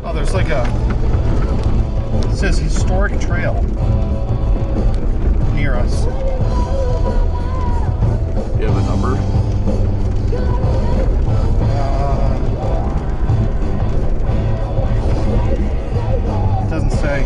Oh, there's like a... It says historic trail near us. You have a number? It doesn't say.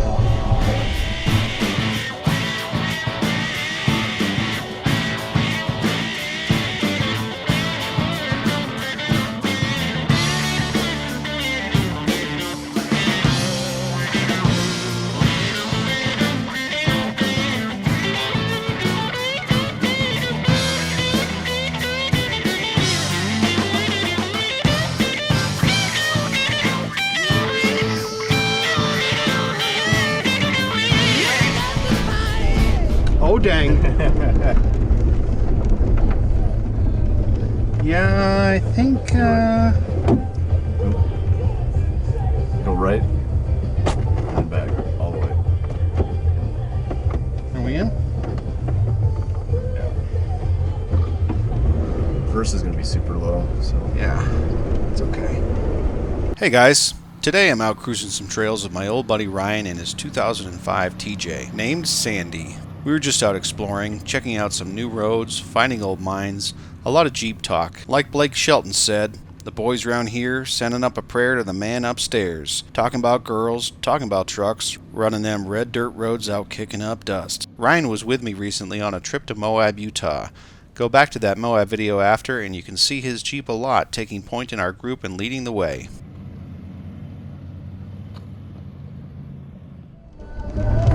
Oh, dang. Yeah, I think, Go right and back all the way. Are we in? Yeah. First is going to be super low, so Yeah, it's okay. Hey guys, today I'm out cruising some trails with my old buddy Ryan and his 2005 TJ, named Sandy. We were just out exploring, checking out some new roads, finding old mines, a lot of Jeep talk. Like Blake Shelton said, the boys around here sending up a prayer to the man upstairs. Talking about girls, talking about trucks, running them red dirt roads out kicking up dust. Ryan was with me recently on a trip to Moab, Utah. Go back to that Moab video after and you can see his Jeep a lot taking point in our group and leading the way.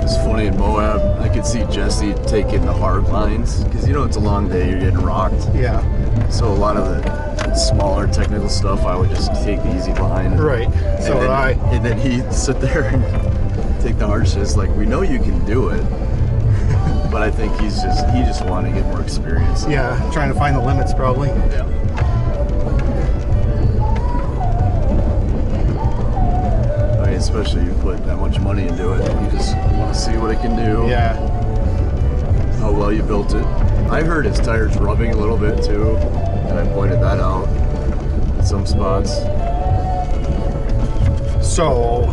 it's funny in Moab. I could see Jesse taking the hard lines because it's a long day. You're getting rocked. Yeah. So a lot of the smaller technical stuff, I would just take the easy line. Right. So would I. And then he'd sit there and take the hard shit. It's like, we know you can do it, but I think he just wanted to get more experience. Yeah, trying to find the limits probably. Yeah. I mean, especially you put that much money into it, you just want to see what it can do. Yeah. How well you built it. I heard his tires rubbing a little bit too, and I pointed that out in some spots. So,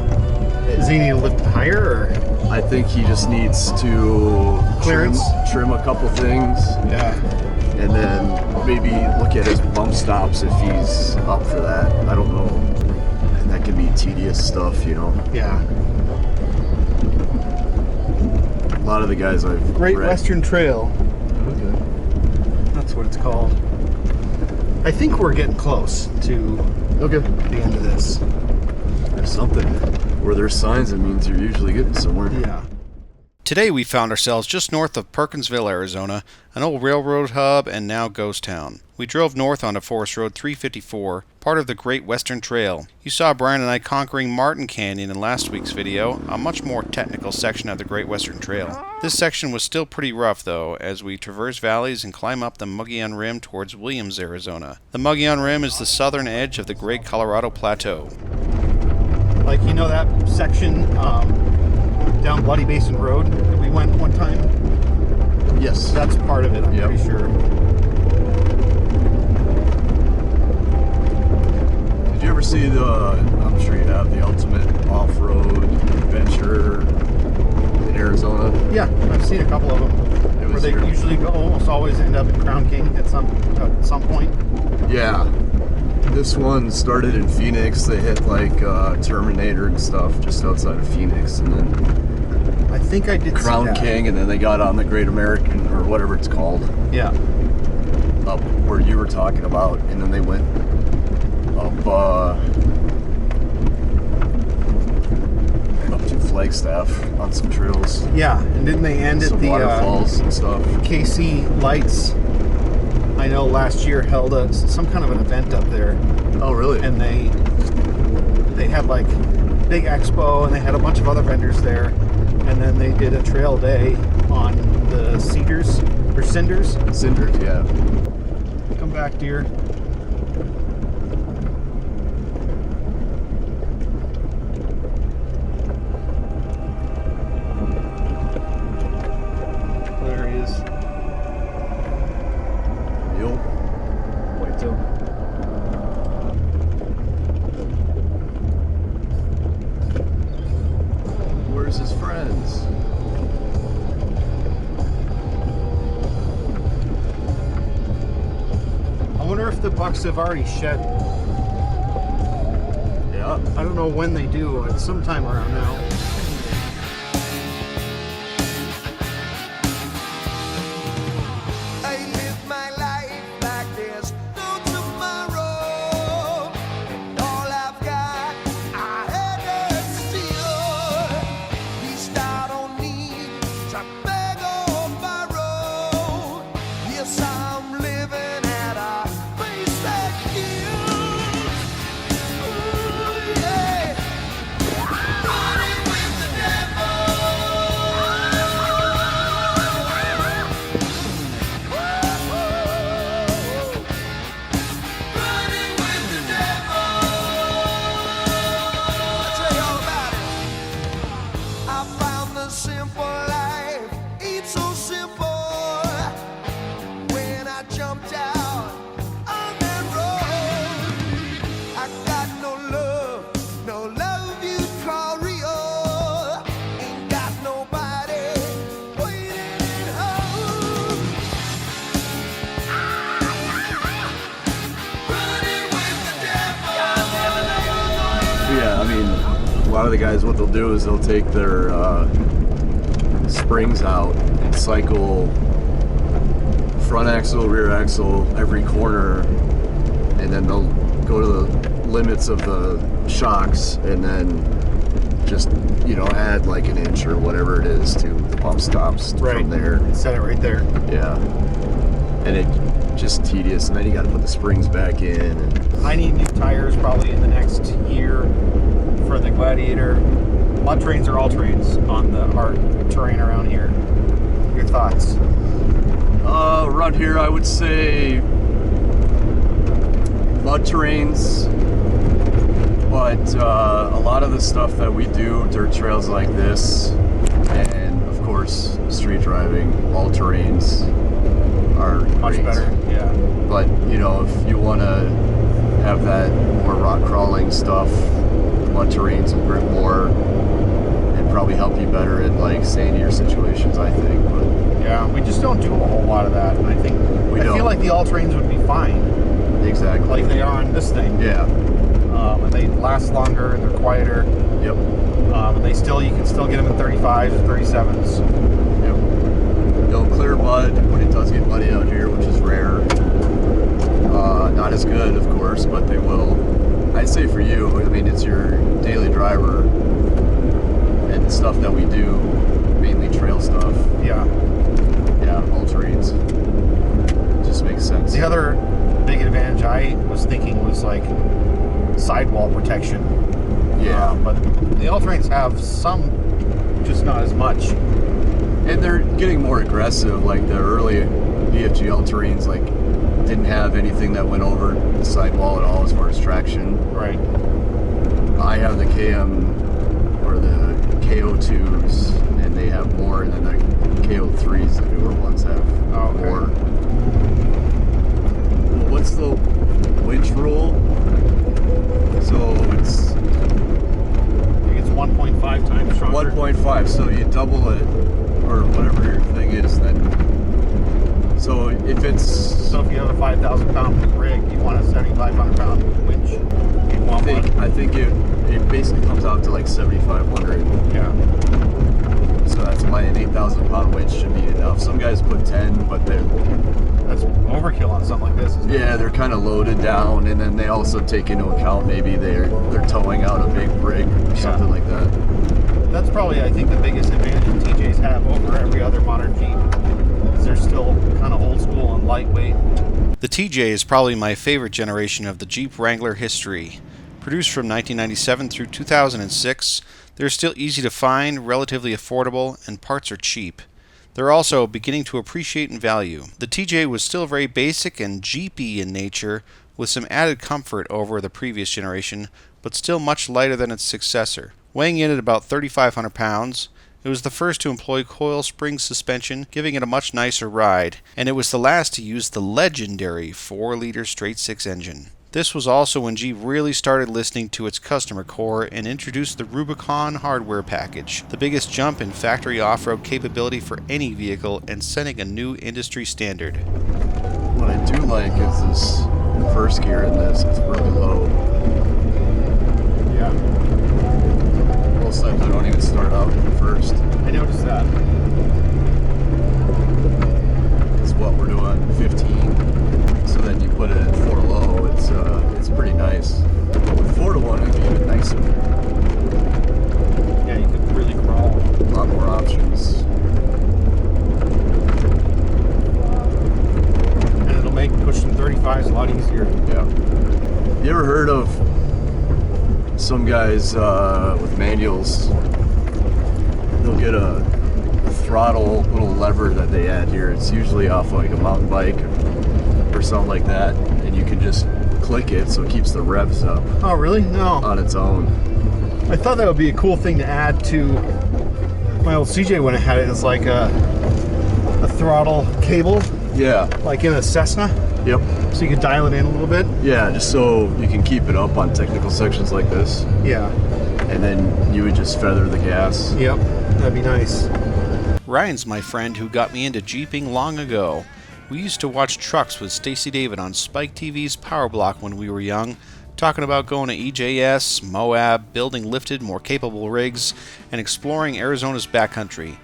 does he need to lift higher or? I think he just needs to Clearance? trim a couple things, Yeah. and then maybe look at his bump stops if he's up for that. I don't know. And that can be tedious stuff, Yeah. A lot of the guys I've Great read. Western Trail. Okay. That's what it's called. I think we're getting close to Okay. the end of this. There's something. Where there's signs, it means you're usually getting somewhere. Yeah. Today we found ourselves just north of Perkinsville, Arizona, an old railroad hub and now ghost town. We drove north onto Forest Road 354, part of the Great Western Trail. You saw Brian and I conquering Martin Canyon in last week's video, a much more technical section of the Great Western Trail. This section was still pretty rough though, as we traverse valleys and climb up the Mogollon Rim towards Williams, Arizona. The Mogollon Rim is the southern edge of the Great Colorado Plateau. Like, that section down Bloody Basin Road that we went one time? Yes. That's part of it, I'm Yep. pretty sure. Did you ever see I'm sure you have, the ultimate off-road adventure in Arizona? Yeah, I've seen a couple of them. It Where was they your- usually almost always end up in Crown King at some point. Yeah. This one started in Phoenix. They hit like Terminator and stuff just outside of Phoenix, and then I think I did Crown see that. King, and then they got on the Great American or whatever it's called, Yeah. up where you were talking about, and then they went up up to Flagstaff on some trails, Yeah, and didn't they end at some the waterfalls and stuff. KC Lights? I know last year held some kind of an event up there, Oh, really? and they had like big expo, and they had a bunch of other vendors there, and then they did a trail day on the Cinders. Cinders, yeah. Come back, dear. There he is. Mule. Whitetail. trucks have already shed. Yeah. I don't know when they do. It's sometime around now. Yeah, I mean, a lot of the guys, what they'll do is they'll take their springs out and cycle front axle, rear axle, every corner, and then they'll go to the limits of the shocks and then just, you know, add like an inch or whatever it is to the bump stops from there. Set it right there. Yeah. And it just tedious, and then you got to put the springs back in. And I need new tires probably in the next year for the Gladiator. Mud trains are all terrains on the hard terrain around here. Your thoughts? Around here, I would say mud terrains, but a lot of the stuff that we do, dirt trails like this, and of course street driving, all terrains are Much great. better, yeah. But you know, if you want to have that more rock crawling stuff, mud terrains will grip more and probably help you better in like sandier situations, I think. But yeah, we just don't do a whole lot of that, and I think I feel like the all-terrains would be fine, exactly like they are on this thing. Yeah. And they last longer and they're quieter. Yep. And you can still get them in 35s or 37s. Yep. They'll clear mud when it does get muddy out here, which is rare. Not as good, of course, but they will. I'd say for you, I mean, it's your daily driver and the stuff that we do, mainly trail stuff. Yeah. Yeah, all terrains. Just makes sense. The other big advantage I was thinking was like sidewall protection. Yeah. But the all-terrains have some, just not as much. And they're getting more aggressive. Like the early BFG all-terrains, like didn't have anything that went over the sidewall at all as far as traction. Right. I have the KM or the KO2s, and they have more, and then the KO3s, the newer ones, have more. Well, what's the winch rule? So it's 1.5 times stronger. 1.5, so you double it, or whatever your thing is, then. So if it's... So if you have a 5,000 pound rig, you want a 7,500 pound winch. I think it basically comes out to like 7,500. Yeah. So that's why an 8,000 pound winch should be enough. Some guys put 10, but that's overkill on something like this, isn't it? Yeah, they're kind of loaded down, and then they also take into account maybe they're towing out a big rig or something like that. That's probably, I think, the biggest advantage TJs have over every other modern Jeep. They're still kind of old school and lightweight. The TJ is probably my favorite generation of the Jeep Wrangler history. Produced from 1997 through 2006, they're still easy to find, relatively affordable, and parts are cheap. They're also beginning to appreciate in value. The TJ was still very basic and Jeepy in nature, with some added comfort over the previous generation, but still much lighter than its successor. Weighing in at about 3,500 pounds, it was the first to employ coil spring suspension, giving it a much nicer ride, and it was the last to use the legendary 4-liter straight-six engine. This was also when Jeep really started listening to its customer core and introduced the Rubicon hardware package, the biggest jump in factory off-road capability for any vehicle and setting a new industry standard. What I do like is this first gear in this. It's really low. Yeah. Most times I don't even start out in first. I noticed that. It's what we're doing, 15. So then you put it at 4 low. It's pretty nice. But with 4 to 1, it'd be even nicer. Yeah, you could really crawl. A lot more options. And it'll make pushing 35s a lot easier. Yeah. You ever heard of some guys with manuals? They'll get a throttle little lever that they add here. It's usually off like a mountain bike or something like that, and you can just click it so it keeps the revs up Oh, really? No. on its own. I thought that would be a cool thing to add to my old CJ when I had it. It's like a throttle cable, Yeah. like in a Cessna, Yep. so you can dial it in a little bit. Yeah, just so you can keep it up on technical sections like this, Yeah. and then you would just feather the gas. Yep. That'd be nice. Ryan's my friend who got me into Jeeping long ago. We used to watch trucks with Stacy David on Spike TV's Power Block when we were young, talking about going to EJS, Moab, building lifted, more capable rigs, and exploring Arizona's backcountry.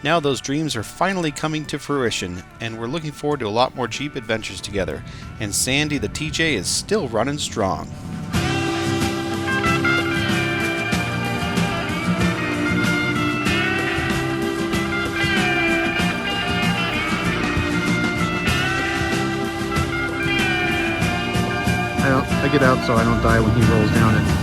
Now those dreams are finally coming to fruition, and we're looking forward to a lot more Jeep adventures together. And Sandy the TJ is still running strong. I get out so I don't die when he rolls down it.